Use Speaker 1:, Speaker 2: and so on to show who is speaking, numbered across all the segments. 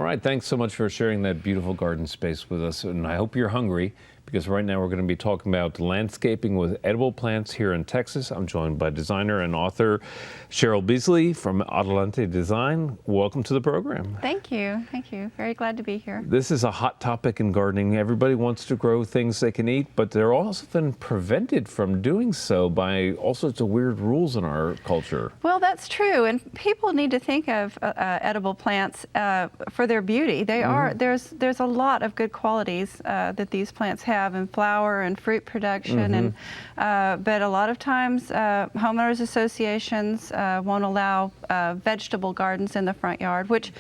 Speaker 1: right, thanks so much for sharing that beautiful garden space with us. And I hope you're hungry, because right now we're going to be talking about landscaping with edible plants here in Texas. I'm joined by designer and author Cheryl Beasley from Adelante Design. Welcome to the program.
Speaker 2: Thank you. Thank you. Very glad to be here.
Speaker 1: This is a hot topic in gardening. Everybody wants to grow things they can eat, but they're often prevented from doing so by all sorts of weird rules in our culture.
Speaker 2: Well, that's true, and people need to think of edible plants for their beauty. They are there's a lot of good qualities that these plants have in flower and fruit production, and but a lot of times homeowners associations won't allow vegetable gardens in the front yard, which,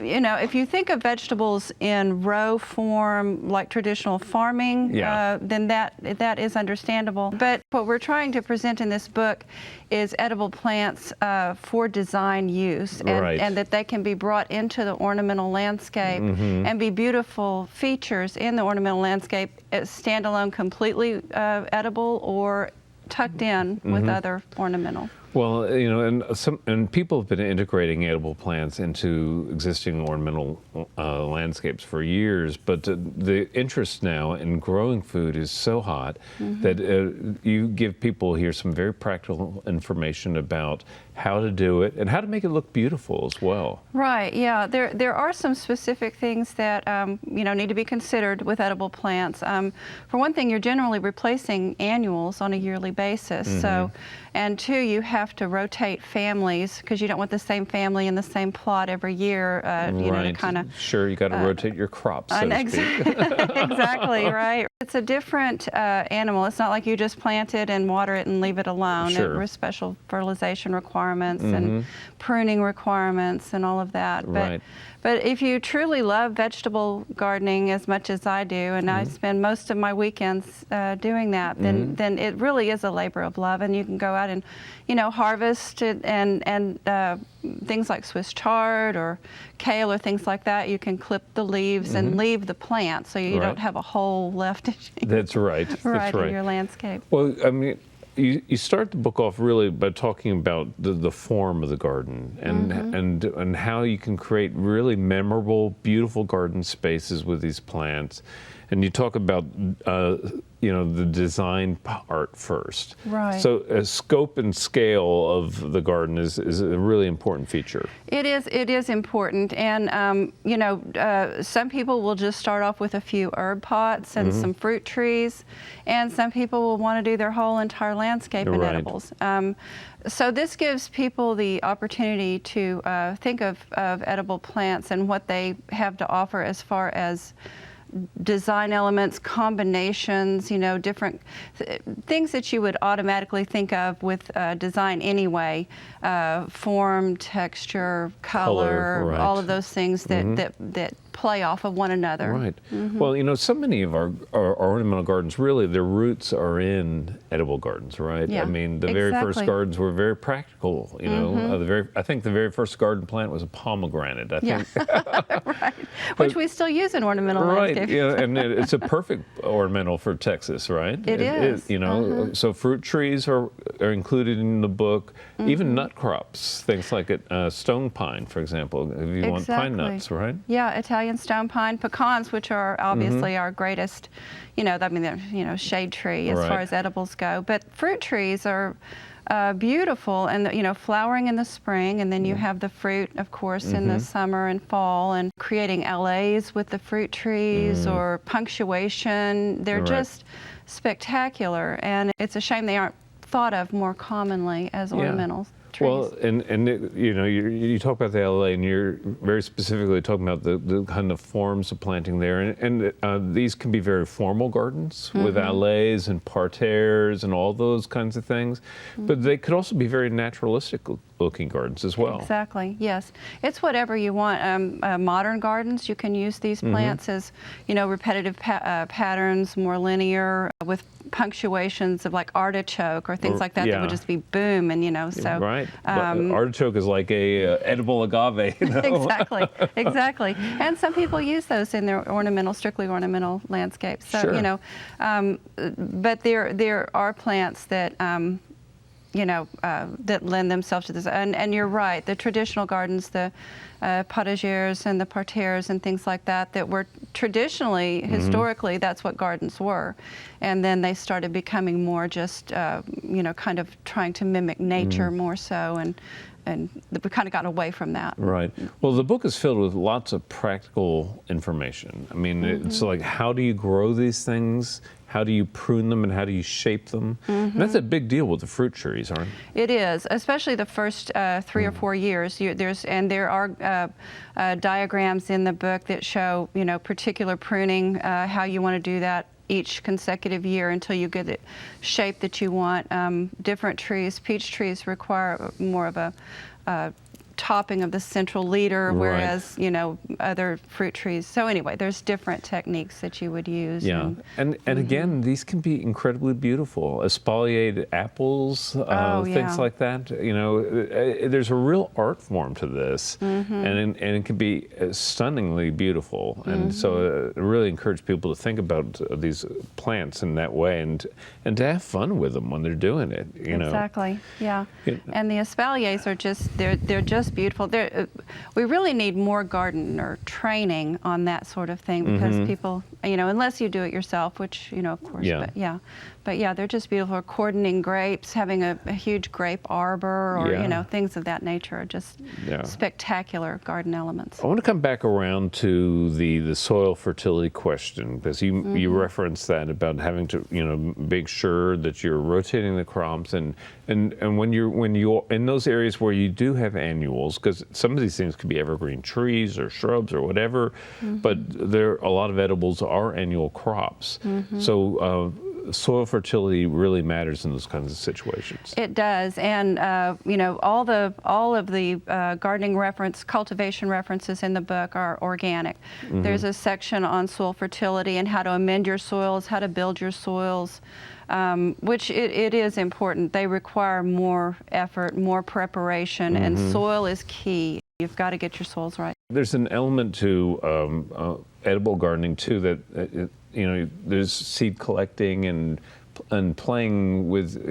Speaker 2: you know, if you think of vegetables in row form like traditional farming, then that is understandable. But what we're trying to present in this book is edible plants for design use, and that they can be brought into the ornamental landscape and be beautiful features in the ornamental landscape, standalone, completely edible, or tucked in with other ornamental.
Speaker 1: Well, you know, and people have been integrating edible plants into existing ornamental landscapes for years, but the interest now in growing food is so hot that you give people here some very practical information about how to do it and how to make it look beautiful as well.
Speaker 2: Right, yeah. There are some specific things that you know, need to be considered with edible plants. For one thing, you're generally replacing annuals on a yearly basis. So, and two, you have to rotate families because you don't want the same family in the same plot every year. You know, to kind of
Speaker 1: you got to rotate your crops, so to speak.
Speaker 2: Exactly, right. It's a different animal. It's not like you just plant it and water it and leave it alone. There are special fertilization requirements and pruning requirements and all of that. But if you truly love vegetable gardening as much as I do, and I spend most of my weekends doing that, then it really is a labor of love, and you can go out and, you know, harvest it, and things like Swiss chard or kale or things like that. You can clip the leaves and leave the plant, so you don't have a hole left.
Speaker 1: That's right.
Speaker 2: That's right in your landscape.
Speaker 1: Well, I mean, you start the book off really by talking about the form of the garden and how you can create really memorable, beautiful garden spaces with these plants. And you talk about you know, the design part first. Right. So scope and scale of the garden is a really important feature.
Speaker 2: It is important, and you know, some people will just start off with a few herb pots and some fruit trees, and some people will want to do their whole entire landscape in edibles. So this gives people the opportunity to think of edible plants and what they have to offer as far as design elements, combinations, you know, different things that you would automatically think of with design anyway, form, texture, color, all of those things that play off of one another.
Speaker 1: Right. Well, you know, so many of our ornamental gardens, really, their roots are in edible gardens, right?
Speaker 2: Yeah,
Speaker 1: I mean, the very first gardens were very practical, you know. I think the very first garden plant was a pomegranate, I think.
Speaker 2: Right. Which we still use in ornamental landscape.
Speaker 1: Yeah, and it's a perfect ornamental for Texas, right?
Speaker 2: It is.
Speaker 1: You know, so fruit trees are included in the book, even nut crops, things like stone pine, for example, if you want pine nuts, right?
Speaker 2: Yeah, Italian stone pine, pecans, which are obviously our greatest, you know, I mean, they're, you know, shade tree as far as edibles go. But fruit trees are beautiful, and you know, flowering in the spring, and then you have the fruit, of course, in the summer and fall, and creating LAs with the fruit trees or punctuation. They're just spectacular, and it's a shame they aren't thought of more commonly as ornamentals. Trees.
Speaker 1: Well, and you know, you talk about the LA, and you're very specifically talking about the kind of forms of planting there, and these can be very formal gardens with alleys and parterres and all those kinds of things, but they could also be very naturalistic looking gardens as well.
Speaker 2: Exactly, yes. It's whatever you want. Modern gardens, you can use these plants as, you know, repetitive patterns, more linear, with punctuations of like artichoke or things like that that would just be boom, and you know, so
Speaker 1: artichoke is like a edible agave, you know?
Speaker 2: Exactly. And some people use those in their strictly ornamental landscapes. So you know, but there are plants that that lend themselves to this. And you're right, the traditional gardens, the potagers and the parterres and things like that, that were traditionally, historically, that's what gardens were. And then they started becoming more just, kind of trying to mimic nature more so, and we kind of got away from that.
Speaker 1: Right. Well, the book is filled with lots of practical information. I mean, it's like, how do you grow these things? How do you prune them, and how do you shape them? And that's a big deal with the fruit trees, aren't it?
Speaker 2: It is, especially the first 3 or 4 years. There are diagrams in the book that show, particular pruning, how you want to do that each consecutive year until you get the shape that you want. Different trees, peach trees require more of a topping of the central leader, whereas other fruit trees. So anyway, there's different techniques that you would use.
Speaker 1: Yeah, and again, these can be incredibly beautiful. Espaliered apples, things like that. There's a real art form to this, and it can be stunningly beautiful. And so, I really encourage people to think about these plants in that way, and to have fun with them when they're doing it.
Speaker 2: Exactly. Yeah. And the espaliers are they're just beautiful. We really need more gardener training on that sort of thing, because people, unless you do it yourself, which, of course, but yeah, they're just beautiful. Or cordoning grapes, having a huge grape arbor, or, things of that nature are just spectacular garden elements.
Speaker 1: I want to come back around to the soil fertility question, because you referenced that about having to, make sure that you're rotating the crops, and when you're in those areas where you do have annuals, because some of these things could be evergreen trees or shrubs or whatever, but a lot of edibles are annual crops. So soil fertility really matters in those kinds of situations.
Speaker 2: It does, and all of the gardening cultivation references in the book are organic. There's a section on soil fertility and how to amend your soils, how to build your soils, which it is important. They require more effort, more preparation, and soil is key. You've got to get your soils right.
Speaker 1: There's an element to edible gardening too, that there's seed collecting and playing with,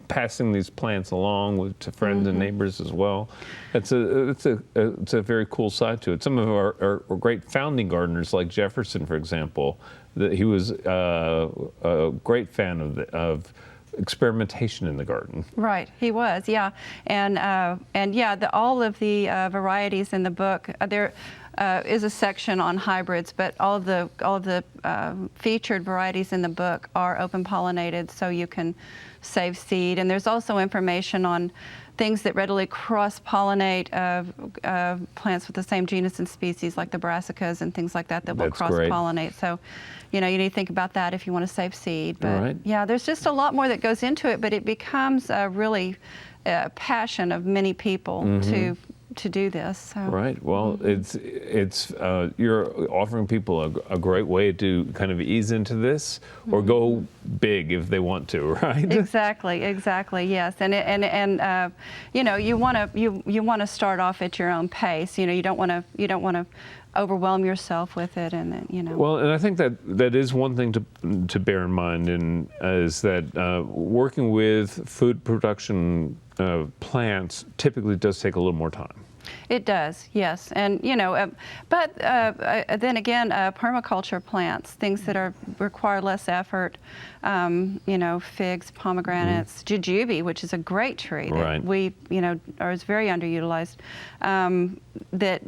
Speaker 1: passing these plants along to friends and neighbors as well. It's a very cool side to it. Some of our great founding gardeners, like Jefferson, for example, he was a great fan of experimentation in the garden.
Speaker 2: Right, he was, yeah, and all of the varieties in the book. There is a section on hybrids, but all of the featured varieties in the book are open pollinated, so you can save seed. And there's also information on things that readily cross-pollinate plants with the same genus and species, like the brassicas and things like that will cross-pollinate. So, you need to think about that if you want to save seed. But yeah, there's just a lot more that goes into it, but it becomes a really passion of many people to do this. So.
Speaker 1: Right. Well, it's you're offering people a great way to kind of ease into this, or go big if they want to, right?
Speaker 2: Exactly. Yes. And you want to start off at your own pace. You don't want to overwhelm yourself with it, and then
Speaker 1: Well, and I think that is one thing to bear in mind, and is that working with food production plants typically does take a little more time.
Speaker 2: It does, yes, and but then again, permaculture plants, things that require less effort, figs, pomegranates, jujube, which is a great tree that is very underutilized, that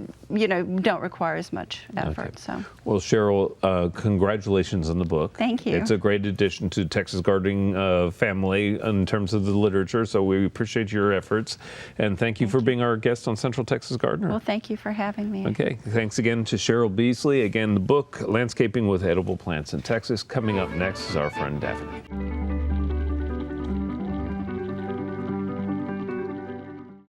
Speaker 2: don't require as much effort.
Speaker 1: Okay.
Speaker 2: So.
Speaker 1: Well, Cheryl, congratulations on the book.
Speaker 2: Thank you.
Speaker 1: It's a great addition to Texas Gardening family in terms of the literature, so we appreciate your efforts, and thank you for being our guest on Central Texas Gardener.
Speaker 2: Well, thank you for having me.
Speaker 1: Okay, thanks again to Cheryl Beasley. Again, the book, Landscaping with Edible Plants in Texas. Coming up next is our friend Daphne.